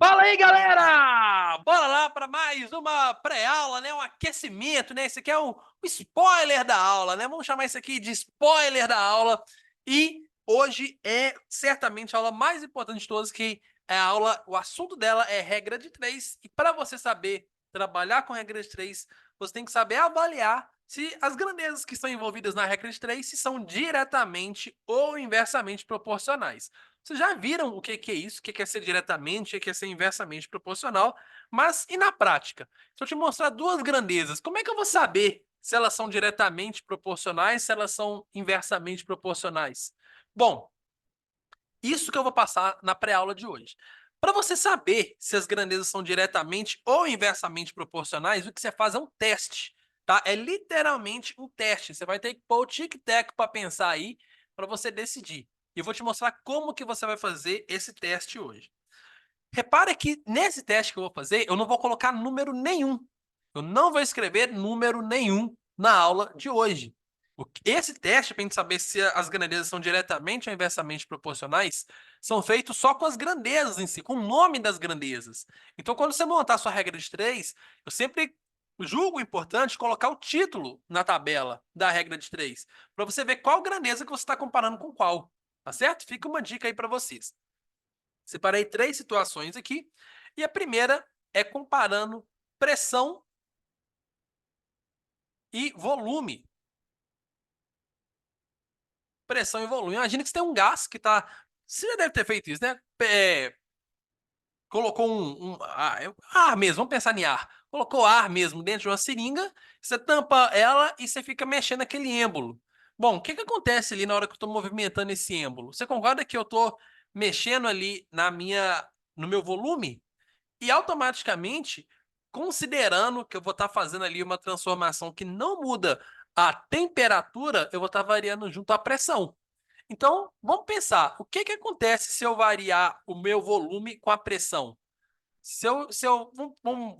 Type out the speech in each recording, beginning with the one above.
Fala aí, galera! Bora lá para mais uma pré-aula, né? Um aquecimento, né? Esse aqui é o spoiler da aula, né? Vamos chamar isso aqui de spoiler da aula. E hoje é certamente a aula mais importante de todas, que é a aula, o assunto dela é regra de três. E para você saber trabalhar com regra de três, você tem que saber avaliar se as grandezas que estão envolvidas na regra de três se são diretamente ou inversamente proporcionais. Vocês já viram o que é isso? O que é ser diretamente, o que é ser inversamente proporcional? Mas e na prática? Se eu te mostrar duas grandezas, como é que eu vou saber se elas são diretamente proporcionais, se elas são inversamente proporcionais? Bom, isso que eu vou passar na pré-aula de hoje. Para você saber se as grandezas são diretamente ou inversamente proporcionais, o que você faz é um teste, tá? É literalmente um teste. Você vai ter que pôr o tic-tac para pensar aí, para você decidir. E eu vou te mostrar como que você vai fazer esse teste hoje. Repare que nesse teste que eu vou fazer, eu não vou colocar número nenhum. Eu não vou escrever número nenhum na aula de hoje. Esse teste, para a gente saber se as grandezas são diretamente ou inversamente proporcionais, são feitos só com as grandezas em si, com o nome das grandezas. Então, quando você montar a sua regra de três, eu sempre julgo importante colocar o título na tabela da regra de três, para você ver qual grandeza que você está comparando com qual. Tá certo? Fica uma dica aí para vocês. Separei três situações aqui, e a primeira é comparando pressão e volume. Pressão e volume. Imagina que você tem um gás que está... Você já deve ter feito isso, né? Colocou ar mesmo, vamos pensar em ar. Colocou ar mesmo dentro de uma seringa, você tampa ela e você fica mexendo aquele êmbolo. Bom, o que acontece ali na hora que eu estou movimentando esse êmbolo? Você concorda que eu estou mexendo ali no meu volume? E automaticamente, considerando que eu vou estar fazendo ali uma transformação que não muda a temperatura, eu vou estar variando junto à pressão. Então, vamos pensar, o que acontece se eu variar o meu volume com a pressão?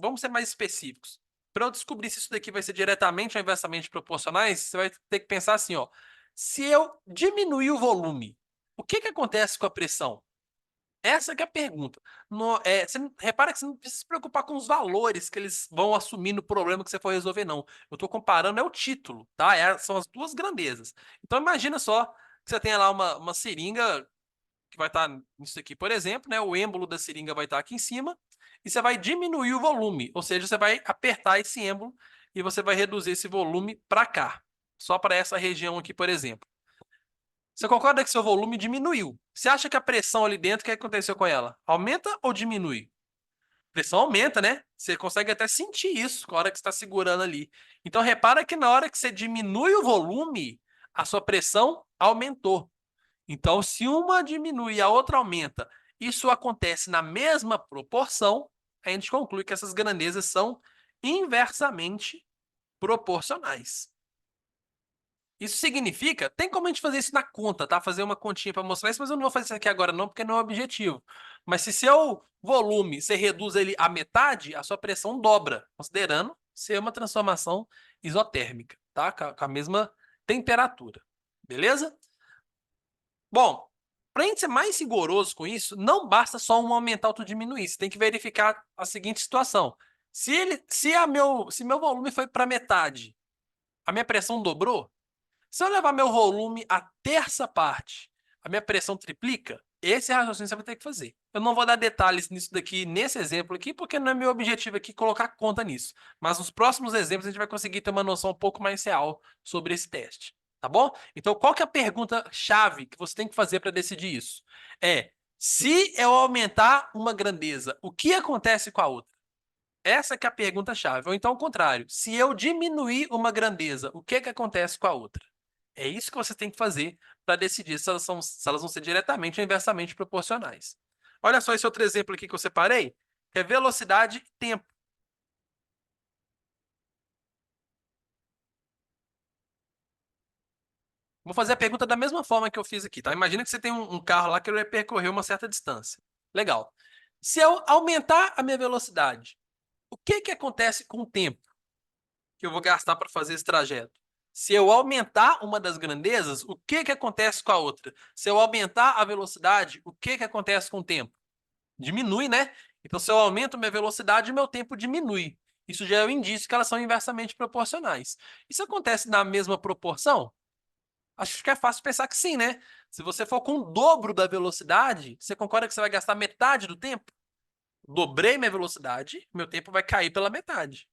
Vamos ser mais específicos. Para eu descobrir se isso daqui vai ser diretamente ou inversamente proporcionais, você vai ter que pensar assim, ó. Se eu diminuir o volume, o que acontece com a pressão? Essa que é a pergunta. Repara que você não precisa se preocupar com os valores que eles vão assumir no problema que você for resolver, não. Eu estou comparando é o título, tá? São as duas grandezas. Então imagina só que você tenha lá uma seringa que vai estar nisso aqui, por exemplo, né? O êmbolo da seringa vai estar aqui em cima e você vai diminuir o volume, ou seja, você vai apertar esse êmbolo e você vai reduzir esse volume para cá, só para essa região aqui, por exemplo. Você concorda que seu volume diminuiu? Você acha que a pressão ali dentro, o que aconteceu com ela? Aumenta ou diminui? A pressão aumenta, né? Você consegue até sentir isso na hora que você está segurando ali. Então, repara que na hora que você diminui o volume, a sua pressão aumentou. Então, se uma diminui e a outra aumenta, isso acontece na mesma proporção, a gente conclui que essas grandezas são inversamente proporcionais. Isso significa, tem como a gente fazer isso na conta, tá? Fazer uma continha para mostrar isso, mas eu não vou fazer isso aqui agora não, porque não é o objetivo. Mas se seu volume, você reduz ele à metade, a sua pressão dobra, considerando ser uma transformação isotérmica, tá? Com a mesma temperatura, beleza? Bom, para a gente ser mais rigoroso com isso, não basta só um aumentar ou diminuir, você tem que verificar a seguinte situação. Se meu volume foi para metade, a minha pressão dobrou? Se eu levar meu volume a terça parte, a minha pressão triplica? Esse raciocínio você vai ter que fazer. Eu não vou dar detalhes nisso daqui, nesse exemplo aqui, porque não é meu objetivo aqui colocar conta nisso. Mas nos próximos exemplos a gente vai conseguir ter uma noção um pouco mais real sobre esse teste. Tá bom? Então, qual que é a pergunta-chave que você tem que fazer para decidir isso? Se eu aumentar uma grandeza, o que acontece com a outra? Essa que é a pergunta-chave. Ou então, ao contrário, se eu diminuir uma grandeza, o que acontece com a outra? É isso que você tem que fazer para decidir se elas vão ser diretamente ou inversamente proporcionais. Olha só esse outro exemplo aqui que eu separei, que é velocidade e tempo. Vou fazer a pergunta da mesma forma que eu fiz aqui, tá? Imagina que você tem um carro lá que ele vai percorrer uma certa distância. Legal. Se eu aumentar a minha velocidade, o que acontece com o tempo que eu vou gastar para fazer esse trajeto? Se eu aumentar uma das grandezas, o que acontece com a outra? Se eu aumentar a velocidade, o que acontece com o tempo? Diminui, né? Então, se eu aumento minha velocidade, meu tempo diminui. Isso já é um indício que elas são inversamente proporcionais. Isso acontece na mesma proporção? Acho que é fácil pensar que sim, né? Se você for com o dobro da velocidade, você concorda que você vai gastar metade do tempo? Dobrei minha velocidade, meu tempo vai cair pela metade.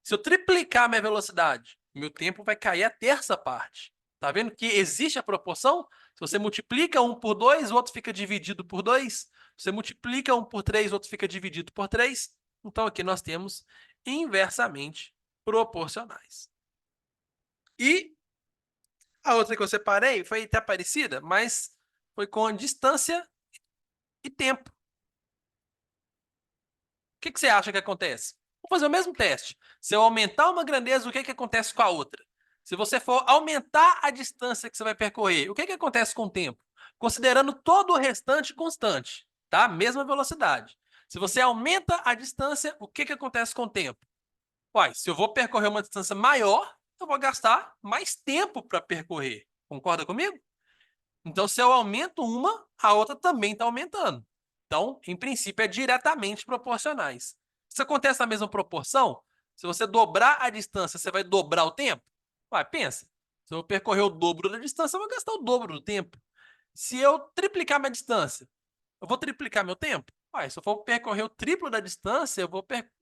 Se eu triplicar minha velocidade, meu tempo vai cair a terça parte. Tá vendo que existe a proporção? Se você multiplica um por 2, o outro fica dividido por 2. Se você multiplica um por 3, o outro fica dividido por 3. Então aqui nós temos inversamente proporcionais. E a outra que eu separei foi até parecida, mas foi com a distância e tempo. O que você acha que acontece? Vamos fazer o mesmo teste. Se eu aumentar uma grandeza, o que acontece com a outra? Se você for aumentar a distância que você vai percorrer, o que acontece com o tempo? Considerando todo o restante constante, tá? Mesma velocidade. Se você aumenta a distância, o que acontece com o tempo? Uai, se eu vou percorrer uma distância maior, eu vou gastar mais tempo para percorrer. Concorda comigo? Então, se eu aumento uma, a outra também está aumentando. Então, em princípio, é diretamente proporcionais. Se acontece na mesma proporção, se você dobrar a distância, você vai dobrar o tempo? Vai, pensa. Se eu percorrer o dobro da distância, eu vou gastar o dobro do tempo. Se eu triplicar minha distância, eu vou triplicar meu tempo? Vai, se eu for percorrer o triplo da distância, eu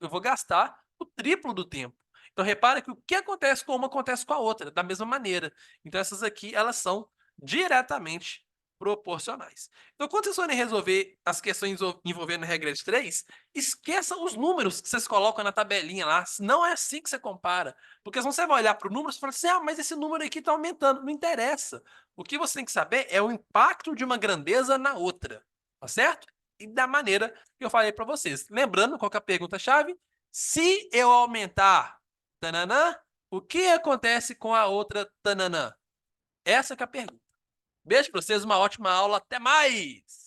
vou gastar o triplo do tempo. Então, repara que o que acontece com uma acontece com a outra, da mesma maneira. Então, essas aqui, elas são diretamente proporcionais. Então, quando vocês forem resolver as questões envolvendo regra de 3, esqueça os números que vocês colocam na tabelinha lá. Não é assim que você compara. Porque senão você vai olhar para o número e fala assim, ah, mas esse número aqui está aumentando. Não interessa. O que você tem que saber é o impacto de uma grandeza na outra. Tá certo? E da maneira que eu falei para vocês. Lembrando qual que é a pergunta-chave? Se eu aumentar tananã, o que acontece com a outra tananã? Essa que é a pergunta. Beijo para vocês, uma ótima aula. Até mais!